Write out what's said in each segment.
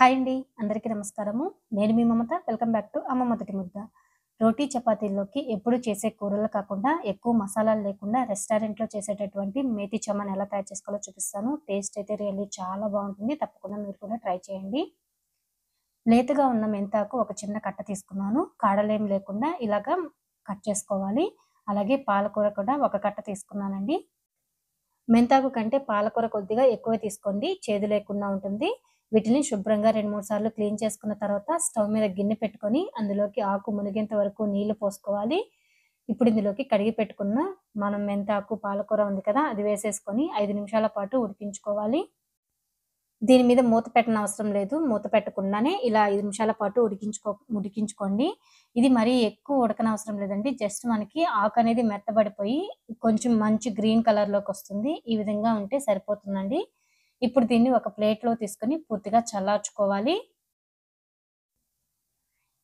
Hi అండి. అందరికీ నమస్కారము. నేను మీ మమత. వెల్కమ్ బ్యాక్ టు అమ్మ మొదటి ముద్ద. రోటీ చపాతీల్లోకి ఎప్పుడు చేసే కూరలు కాకుండా, ఎక్కువ మసాలాలు లేకుండా రెస్టారెంట్‌లో చేసేటటువంటి మేతి చమన్ ఎలా తయారు చేసుకోవాలో చూపిస్తాను. టేస్ట్ అయితే రియల్లీ చాలా బావుంటుంది. తప్పకుండా మీరు కూడా ట్రై చేయండి. లేతగా ఉన్న మెంతాకు ఒక చిన్న కట్ట తీసుకున్నాను. కాడలేమి లేకుండా ఇలాగా కట్ చేసుకోవాలి. అలాగే పాలకూర కూడా ఒక కట్ట తీసుకున్నానండి. మెంతాకు కంటే పాలకూర కొద్దిగా ఎక్కువే తీసుకోండి. చేదు లేకుండా ఉంటుంది. వీటిని శుభ్రంగా 2, 3 సార్లు క్లీన్ చేసుకున్న తర్వాత స్టవ్ మీద గిన్నె పెట్టుకొని అందులోకి ఆకు మునిగేంత వరకు నీళ్లు పోసుకోవాలి. ఇప్పుడు ఇందులోకి కడిగి పెట్టుకున్న మనం మెంతాకు, పాలకూర ఉంది కదా! అది వేసేసుకొని 5 నిమిషాల పాటు ఉడికించుకోవాలి. దీని మీద మూత పెట్టనవసరం లేదు. మూత పెట్టకుండానే ఇలా 5 నిమిషాల పాటు ఉడికించుకోండి. ఇది మరీ ఎక్కువ ఉడకనవసరం లేదండి. జస్ట్ మనకి ఆకనేది మెత్తబడిపోయి కొంచెం మంచి గ్రీన్ కలర్‌లోకొస్తుంది. ఈ విధంగా ఉంటే సరిపోతుందండి. ఇప్పుడు దీన్ని ఒక ప్లేట్‌లో తీసుకొని పూర్తిగా చల్లార్చుకోవాలి.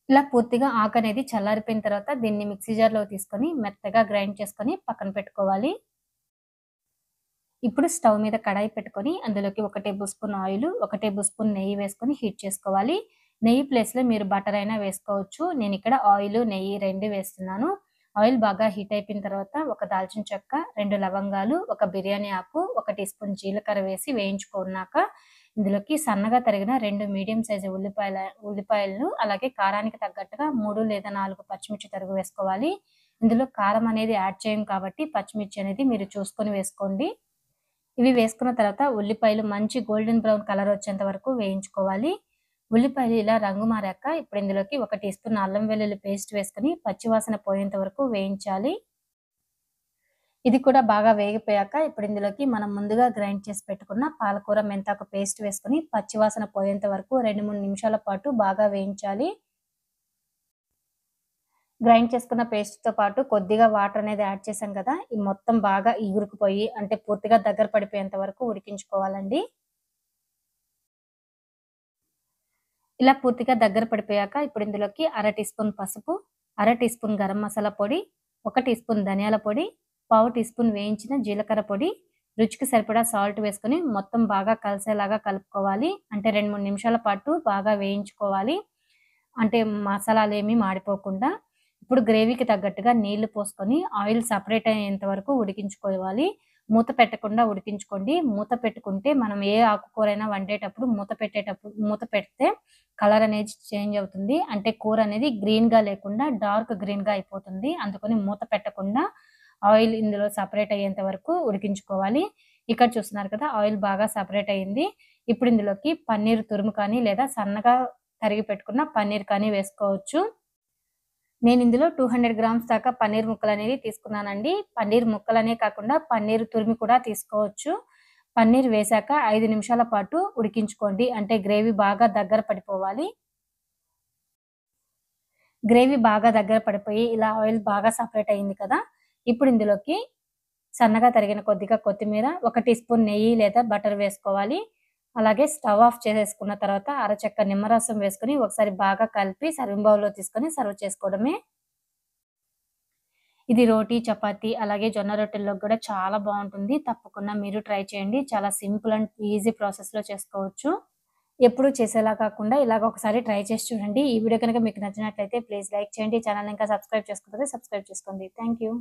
ఇలా పూర్తిగా ఆకనేది చల్లారిపోయిన తర్వాత దీన్ని మిక్సీ జార్‌లోకి తీసుకొని మెత్తగా గ్రైండ్ చేసుకొని పక్కన పెట్టుకోవాలి. ఇప్పుడు స్టవ్ మీద కడాయి పెట్టుకొని అందులోకి 1 table spoon oil, 1 table spoon నెయ్యి వేసుకొని హీట్ చేసుకోవాలి. నెయ్యి ప్లేస్‌లో మీరు బటర్ అయినా వేసుకోవచ్చు. నేనిక్కడ ఆయిలు, నెయ్యి 2 వేస్తున్నాను. ఆయిల్ బాగా హీట్ అయిపోయిన తర్వాత ఒక దాల్చిన చెక్క, 2 లవంగాలు, ఒక బిర్యానీ ఆకు, 1 టీ స్పూన్ జీలకర్ర వేసి వేయించుకున్నాక ఇందులోకి సన్నగా తరిగిన 2 మీడియం సైజు ఉల్లిపాయలను అలాగే కారానికి తగ్గట్టుగా 3 లేదా 4 పచ్చిమిర్చి తరుగు వేసుకోవాలి. ఇందులో కారం అనేది యాడ్ చేయం కాబట్టి పచ్చిమిర్చి అనేది మీరు చూసుకొని వేసుకోండి. ఇవి వేసుకున్న తర్వాత ఉల్లిపాయలు మంచి గోల్డెన్ బ్రౌన్ కలర్ వచ్చేంత వరకు వేయించుకోవాలి. ఉల్లిపాయలు ఇలా రంగు మారాక ఇప్పుడు ఇందులోకి 1 టీ స్పూన్ అల్లం వెల్లుల్లి పేస్ట్ వేసుకొని పచ్చివాసన పోయేంత వరకు వేయించాలి. ఇది కూడా బాగా వేగిపోయాక ఇప్పుడు ఇందులోకి మనం ముందుగా గ్రైండ్ చేసి పెట్టుకున్న పాలకూర, మెంతాకు పేస్ట్ వేసుకొని పచ్చివాసన పోయేంత వరకు 2, 3 నిమిషాల పాటు బాగా వేయించాలి. గ్రైండ్ చేసుకున్న పేస్ట్‌తో పాటు కొద్దిగా వాటర్ అనేది యాడ్ చేసాం కదా! ఈ మొత్తం బాగా ఇగురుకుపోయి అంటే పూర్తిగా దగ్గర పడిపోయేంత వరకు ఉడికించుకోవాలండి. ఇలా పూర్తిగా దగ్గర పడిపోయాక ఇప్పుడు ఇందులోకి అర టీ స్పూన్ పసుపు, అర టీ స్పూన్ గరం మసాలా పొడి, 1 టీ స్పూన్ ధనియాల పొడి, పావు టీ స్పూన్ వేయించిన జీలకర్ర పొడి, రుచికి సరిపడా సాల్ట్ వేసుకొని మొత్తం బాగా కలిసేలాగా కలుపుకోవాలి. అంటే 2, 3 నిమిషాల పాటు బాగా వేయించుకోవాలి. అంటే మసాలాలేమి మాడిపోకుండా. ఇప్పుడు గ్రేవీకి తగ్గట్టుగా నీళ్లు పోసుకొని ఆయిల్ సెపరేట్ అయ్యేంత వరకు ఉడికించుకోవాలి. మూత పెట్టకుండా ఉడికించుకోండి. మూత పెట్టుకుంటే మనం ఏ ఆకుకూరైనా వండేటప్పుడు మూత పెడితే కలర్ అనేది చేంజ్ అవుతుంది. అంటే కూర అనేది గ్రీన్‌గా లేకుండా డార్క్ గ్రీన్‌గా అయిపోతుంది. అందుకని మూత పెట్టకుండా ఆయిల్ ఇందులో సెపరేట్ అయ్యేంత వరకు ఉడికించుకోవాలి. ఇక్కడ చూస్తున్నారు కదా! ఆయిల్ బాగా సెపరేట్ అయింది. ఇప్పుడు ఇందులోకి పన్నీర్ తురుము కానీ లేదా సన్నగా తరిగి పెట్టుకున్న పన్నీర్ కానీ వేసుకోవచ్చు. నేను ఇందులో 200 గ్రామ్స్ దాకా పన్నీర్ ముక్కలనేవి తీసుకున్నానండి. పన్నీర్ ముక్కలనే కాకుండా పన్నీర్ తురిమి కూడా తీసుకోవచ్చు. పన్నీర్ వేశాక 5 నిమిషాల పాటు ఉడికించుకోండి. అంటే గ్రేవీ బాగా దగ్గర పడిపోవాలి. గ్రేవీ బాగా దగ్గర పడిపోయి ఇలా ఆయిల్ బాగా సెపరేట్ అయింది కదా! ఇప్పుడు ఇందులోకి సన్నగా తరిగిన కొద్దిగా కొత్తిమీర, 1 టీ స్పూన్ నెయ్యి లేదా బటర్ వేసుకోవాలి. అలాగే స్టవ్ ఆఫ్ చేసేసుకున్న తర్వాత అరచెక్క నిమ్మరసం వేసుకొని ఒకసారి బాగా కలిపి సర్వింగ్ బౌల్‌లో తీసుకొని సర్వ్ చేసుకోవడమే. ఇది రోటీ, చపాతీ అలాగే జొన్న రొట్టెల్లోకి కూడా చాలా బావుంటుంది. తప్పకుండా మీరు ట్రై చేయండి. చాలా సింపుల్ అండ్ ఈజీ ప్రాసెస్‌లో చేసుకోవచ్చు. ఎప్పుడూ చేసేలా కాకుండా ఇలాగ ఒకసారి ట్రై చేసి చూడండి. ఈ వీడియో గనుక మీకు నచ్చినట్లయితే ప్లీజ్ లైక్ చేయండి. ఛానెల్‌ని ఇంకా సబ్స్క్రైబ్ చేసుకోకపోతే సబ్స్క్రైబ్ చేసుకోండి. Thank you.